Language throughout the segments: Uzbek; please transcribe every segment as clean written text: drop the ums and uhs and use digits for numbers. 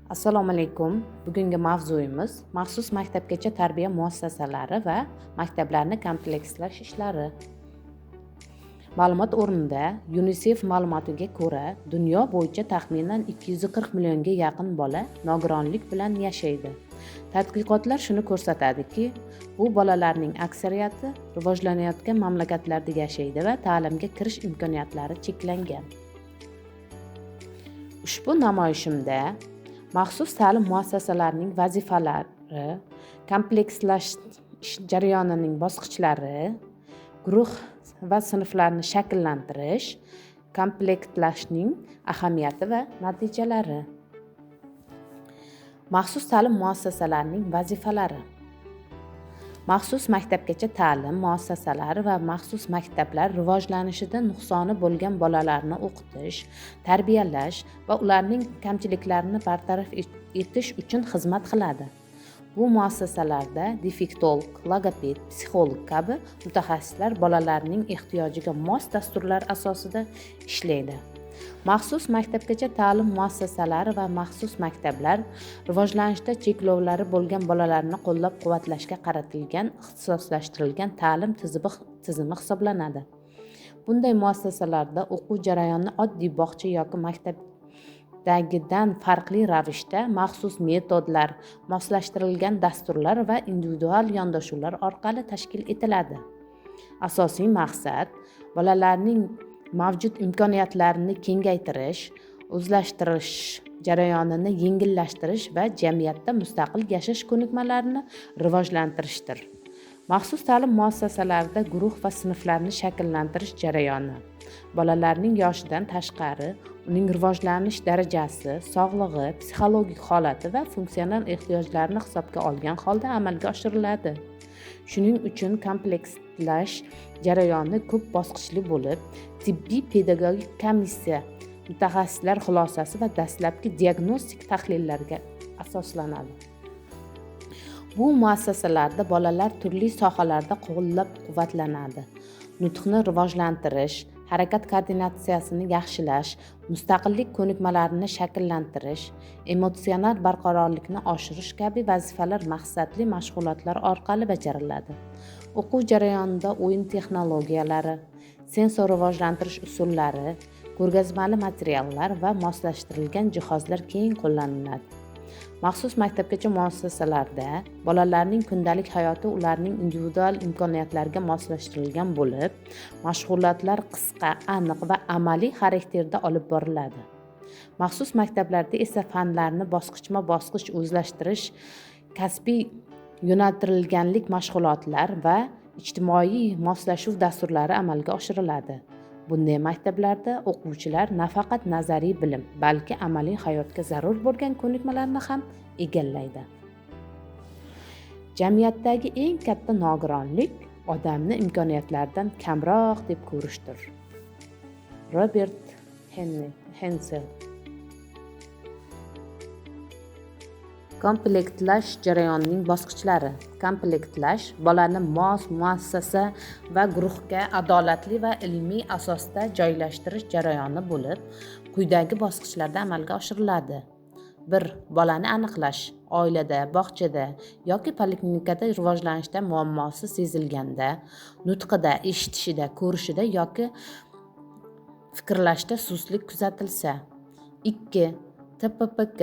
Assalomu alaykum. Bugungi mavzuyimiz maxsus maktabgacha tarbiya muassasalari va maktablarni komplekslash ishlari. Ma'lumot o'rnida UNICEF ma'lumotiga ko'ra, dunyo bo'yicha taxminan 240 millionga yaqin bola nogironlik bilan yashaydi. Tadqiqotlar shuni ko'rsatadiki, bu bolalarning aksariyati rivojlanayotgan mamlakatlarda yashaydi va ta'limga kirish imkoniyatlari cheklangan. Ushbu namoyishimda maxsus ta'lim muassasalarining vazifalari, komplekslash jarayonining bosqichlari, guruh va sinflarni shakllantirish, komplektlashning ahamiyati va natijalari. Maxsus ta'lim muassasalarining vazifalari. Maxsus maktabgacha ta'lim muassasalari va maxsus maktablar rivojlanishida nuqsoni bo'lgan bolalarni o'qitish, tarbiyalash va ularning kamchiliklarini bartaraf etish uchun xizmat qiladi. Bu muassasalarda defektolog, logoped, psixolog kabi mutaxassislar bolalarning ehtiyojiga mos dasturlar asosida ishlaydi. Maxsus maktabgacha ta'lim muassasalari va maxsus maktablar rivojlanishda cheklovlari bo'lgan bolalarni qo'llab-quvvatlashga qaratilgan ixtisoslashtirilgan ta'lim tizimi hisoblanadi. Bunday muassasalarda o'quv jarayoni oddiy bog'cha yoki maktabdagidan farqli ravishda maxsus metodlar, moslashtirilgan dasturlar va individual yondashuvlar orqali tashkil etiladi. Asosiy maqsad bolalarning mavjud imkoniyatlarini kengaytirish, o'zlashtirish jarayonini yengillashtirish va jamiyatda mustaqil yashash ko'nikmalarini rivojlantirishdir. Maxsus ta'lim muassasalarida guruh va sinflarni shakllantirish jarayoni bolalarning yoshidan tashqari, uning rivojlanish darajasi, sog'lig'i, psixologik holati va funksional ehtiyojlarini hisobga olgan holda amalga oshiriladi. Shuning uchun komplekslash jarayoni ko'p bosqichli bo'lib, tibbiy pedagogik komissiya, mutaxassislar xulosasi va dastlabki diagnostik tahlillarga asoslanadi. Bu muassasalarda bolalar turli sohalarda qo'llab-quvvatlanadi. Nutqni rivojlantirish, harakat koordinatsiyasini yaxshilash, mustaqillik ko'nikmalarini shakllantirish, emotsional barqarorlikni oshirish kabi vazifalar maqsadli mashg'ulotlar orqali bajariladi. O'quv jarayonida o'yin texnologiyalari, sensor rivojlantirish usullari, ko'rgazmali materiallar va moslashtirilgan jihozlar keng qo'llaniladi. Maxsus maktabgacha muassasalarda bolalarning kundalik hayoti ularning individual imkoniyatlariga moslashtirilgan bo'lib, mashg'ulotlar qisqa, aniq va amaliy xarakterda olib boriladi. Maxsus maktablarda esa fanlarni bosqichma-bosqich o'zlashtirish, kasbiy yo'naltirilganlik mashg'ulotlar va ijtimoiy moslashuv dasturlari amalga oshiriladi. Bunday maktablarda o'quvchilar nafaqat nazariy bilim, balki amaliy hayotga zarur bo'lgan ko'nikmalarni ham egallaydi. Jamiyatdagi eng katta nogironlik odamni imkoniyatlaridan kamroq deb ko'rishdir. Robert Hensel. Komplektlash jarayonining bosqichlari. Komplektlash bolani mos muassasa va guruhga adolatli va ilmiy asosda joylashtirish jarayoni bo'lib, quyidagi bosqichlarda amalga oshiriladi. 1. Bolani aniqlash. Oilada, bog'chada yoki poliklinikada rivojlanishda muammosi sezilganda, nutqida, eshitishida, ko'rishida yoki fikrlashda sustlik kuzatilsa. 2. TPPK,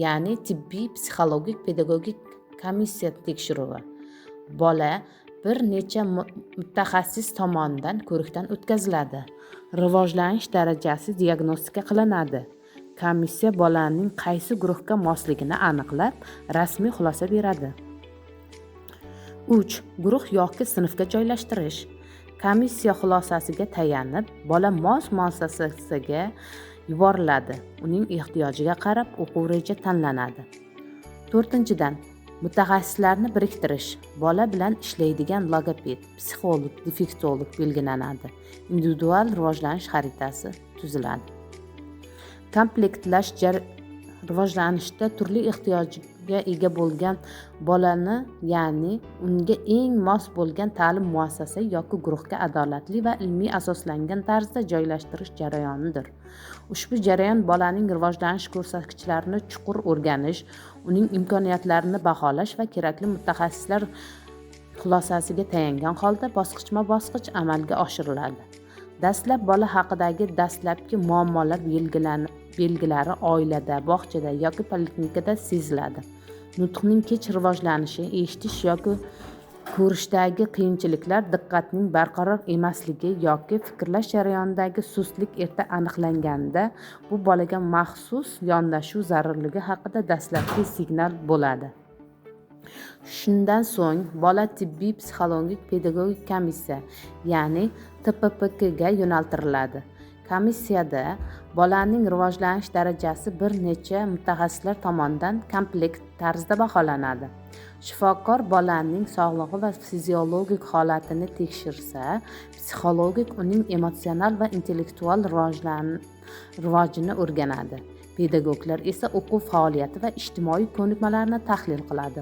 ya'ni tibbiy psixologik pedagogik komissiya tekshiruvi. Bola bir necha mutaxassis tomonidan ko'rikdan o'tkaziladi. Rivojlanish darajasi diagnostika qilinadi. Komissiya bolaning qaysi guruhga mosligini aniqlab, rasmiy xulosa beradi. 3. Guruh yoki sinfga joylashtirish. Komissiya xulosasiga tayanib, bola mos muassasasiga yuboriladi. Uning ehtiyojiga qarab o'quv reja tanlanadi. 4. Mutaxassislarni biriktirish. Bola bilan ishlaydigan logoped, psixolog, defektolog belgilanadi. Individual rivojlanish xaritasi tuziladi. Komplektlash rivojlanishda turli imkoniyatlarga ega bo'lgan bolani, ya'ni unga eng mos bo'lgan ta'lim muassasa yoki guruhga adolatli va ilmiy asoslangan tarzda joylashtirish jarayonidir. Ushbu jarayon bolaning rivojlanish ko'rsatkichlarini chuqur o'rganish, uning imkoniyatlarini baholash va kerakli mutaxassislar xulosasiga tayangan holda bosqichma-bosqich amalga oshiriladi. Dastlab bola haqidagi dastlabki muammolar belgilari oilada, bog'chada yoki poliklinikada seziladi. Nutqning kech rivojlanishi, eshitish yoki ko'rishdagi qiyinchiliklar, diqqatning barqaror emasligi yoki fikrlash jarayonidagi sustlik erta aniqlanganida bu bolaga maxsus yondashuv zarurligi haqida dastlabki signal bo'ladi. Shundan so'ng bola tibbiy psixologik pedagogik komissiya, ya'ni TPPK ga yo'naltiriladi. Komissiyada bolaning rivojlanish darajasi bir necha mutaxassislar tomonidan kompleks tarzda baholanadi. Shifokor bolaning sog'lig'i va fiziologik holatini tekshirsa, psixologik uning emotsional va intellektual rivojini o'rganadi. Pedagoglar esa o'quv faoliyati va ijtimoiy ko'nikmalarni tahlil qiladi.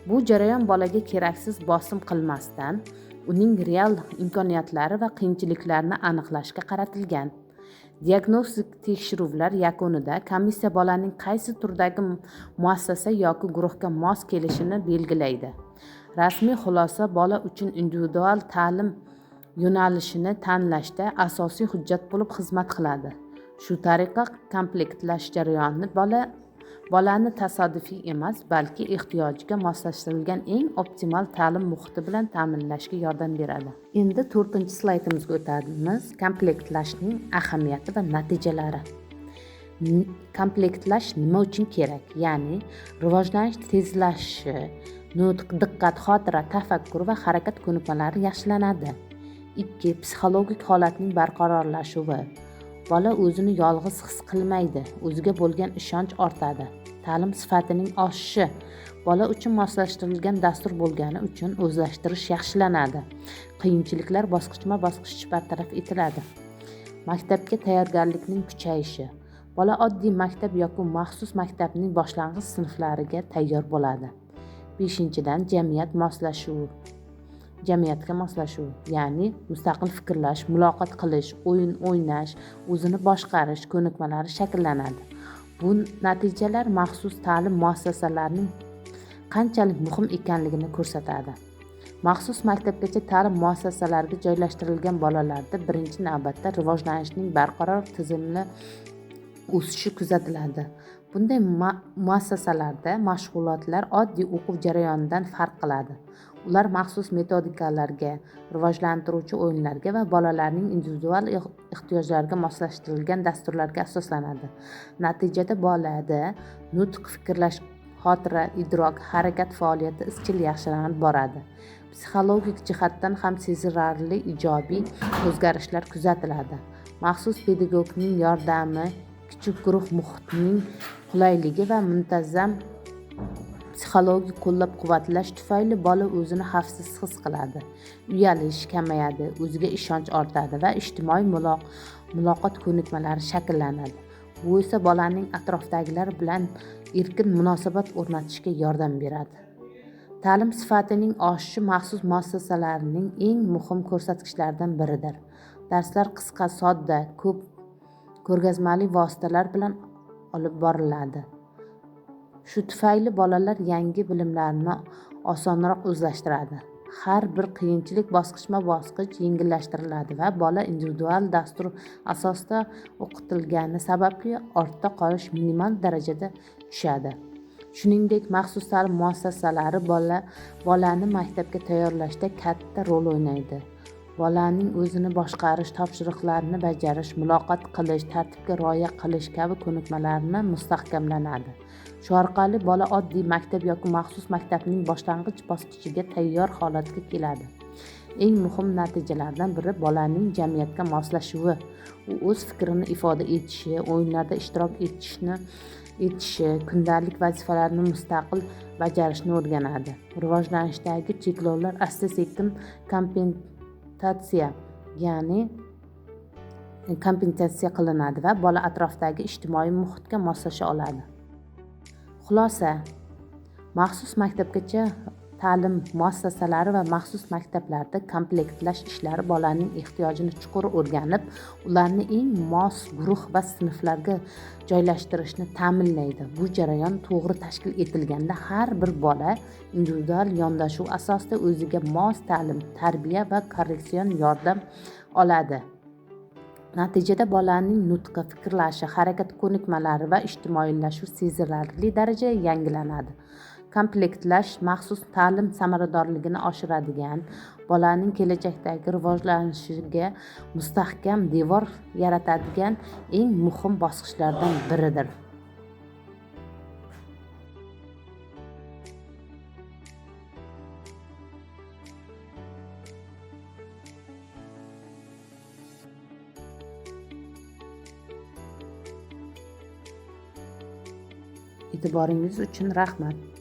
Bu jarayon bolaga keraksiz bosim qilmasdan, uning real imkoniyatlari va qiyinchiliklarini aniqlashga qaratilgan. Diagnostik tekshiruvlar yakunida komissiya bolaning qaysi turdagi muassasa yoki guruhga mos kelishini belgilaydi. Rasmiy xulosa bola uchun individual ta'lim yo'nalishini tanlashda asosiy hujjat bo'lib xizmat qiladi. Shu tariqa komplektlash jarayoni bolani tasodifiy emas, balki ehtiyojiga moslashtirilgan eng optimal ta'lim muhiti bilan ta'minlashga yordam beradi. Endi 4-slaydimizga o'tamiz. Komplektlashning ahamiyati va natijalari. Komplektlash nima uchun kerak? Ya'ni rivojlanish tezlashishi, nutq, diqqat, xotira, tafakkur va harakat ko'nikmalari yaxshilanadi. 2. Psixologik holatning barqarorlashuvi. Bola o'zini yolg'iz his qilmaydi, o'ziga bo'lgan ishonch ortadi. Ta'lim sifatining oshishi. Bola uchun moslashtirilgan dastur bo'lgani uchun o'zlashtirish yaxshilanadi. Qiyinchiliklar bosqichma-bosqich bartaraf etiladi. Maktabga tayyorgarlikning kuchayishi. Bola oddiy maktab yoki maxsus maktabning boshlang'ich sinflariga tayyor bo'ladi. 5-dan jamiyatga moslashuv, ya'ni mustaqil fikrlash, muloqot qilish, o'yin o'ynash, o'zini boshqarish ko'nikmalari shakllanadi. Bu natijalar maxsus ta'lim muassasalarining qanchalik muhim ekanligini ko'rsatadi. Maxsus maktabgacha ta'lim muassasalariga joylashtirilgan bolalarda birinchi navbatda rivojlanishning barqaror tizimli o'sishi kuzatiladi. Bunday muassasalarda mashg'ulotlar oddiy o'quv jarayonidan farq qiladi. Ular maxsus metodikalarga, rivojlantiruvchi o'yinlarga va bolalarning individual ehtiyojlariga moslashtirilgan dasturlarga asoslanadi. Natijada bolada nutq, fikrlash, xotira, idrok, harakat faoliyati izchil yaxshilanib boradi. Psixologik jihatdan ham sezilarli ijobiy o'zgarishlar kuzatiladi. Maxsus pedagogning yordami, kichik guruh muhitining qulayligi va muntazam psixologik qo'llab-quvvatlash tufayli bola o'zini xavfsiz his qiladi. Uyalish kamayadi, o'ziga ishonch ortadi va ijtimoiy muloqot ko'nikmalari shakllanadi. Bu esa bolaning atrofdagilar bilan erkin munosabat o'rnatishga yordam beradi. Ta'lim sifatining oshishi maxsus muassasalarning eng muhim ko'rsatkichlaridan biridir. Darslar qisqa, sodda, ko'p ko'rgazmali vositalar bilan olib boriladi. Shu tufayli bolalar yangi bilimlarni osonroq o'zlashtiradi. Har bir qiyinchilik bosqichma-bosqich yengillashtiriladi va bola individual dastur asosida o'qitilgani sababli ortda qolish minimal darajada tushadi. Shuningdek, maxsus ta'lim muassasalari bolani maktabga tayyorlashda katta rol o'ynaydi. Bolaning o'zini boshqarish, topshiriqlarni bajarish, muloqot qilish, tartibga rioya qilish kabi ko'nikmalarini mustahkamlanadi. Shu orqali bola oddiy maktab yoki maxsus maktabning boshlang'ich bosqichiga tayyor holatga keladi. Eng muhim natijalardan biri bolaning jamiyatga moslashuvi. U o'z fikrini ifoda etishi, o'yinlarda ishtirok etishi, kundalik vazifalarni mustaqil bajarishni o'rganadi. Rivojlanishdagi cheklovlar asta-sekin kompensatsiya qilinadi va bola atrofdagi ijtimoiy muhitga moslasha oladi. Xulosa: Maxsus maktabgacha ta'lim muassasalari va maxsus maktablarda komplektlash ishlari bolaning ehtiyojini chuqur o'rganib, ularni eng mos guruh va sinflarga joylashtirishni ta'minlaydi. Bu jarayon to'g'ri tashkil etilganda har bir bola individual yondashuv asosida o'ziga mos ta'lim, tarbiya va korreksion yordam oladi. Natijada bolaning nutqi, fikrlashi, harakat ko'nikmalari va ijtimoiylashuv sezilarli darajada yangilanadi. Komplektlash maxsus ta'lim samaradorligini oshiradigan, bolaning kelajakdagi rivojlanishiga mustahkam devor yaratadigan eng muhim bosqichlardan biridir. E'tiboringiz uchun rahmat.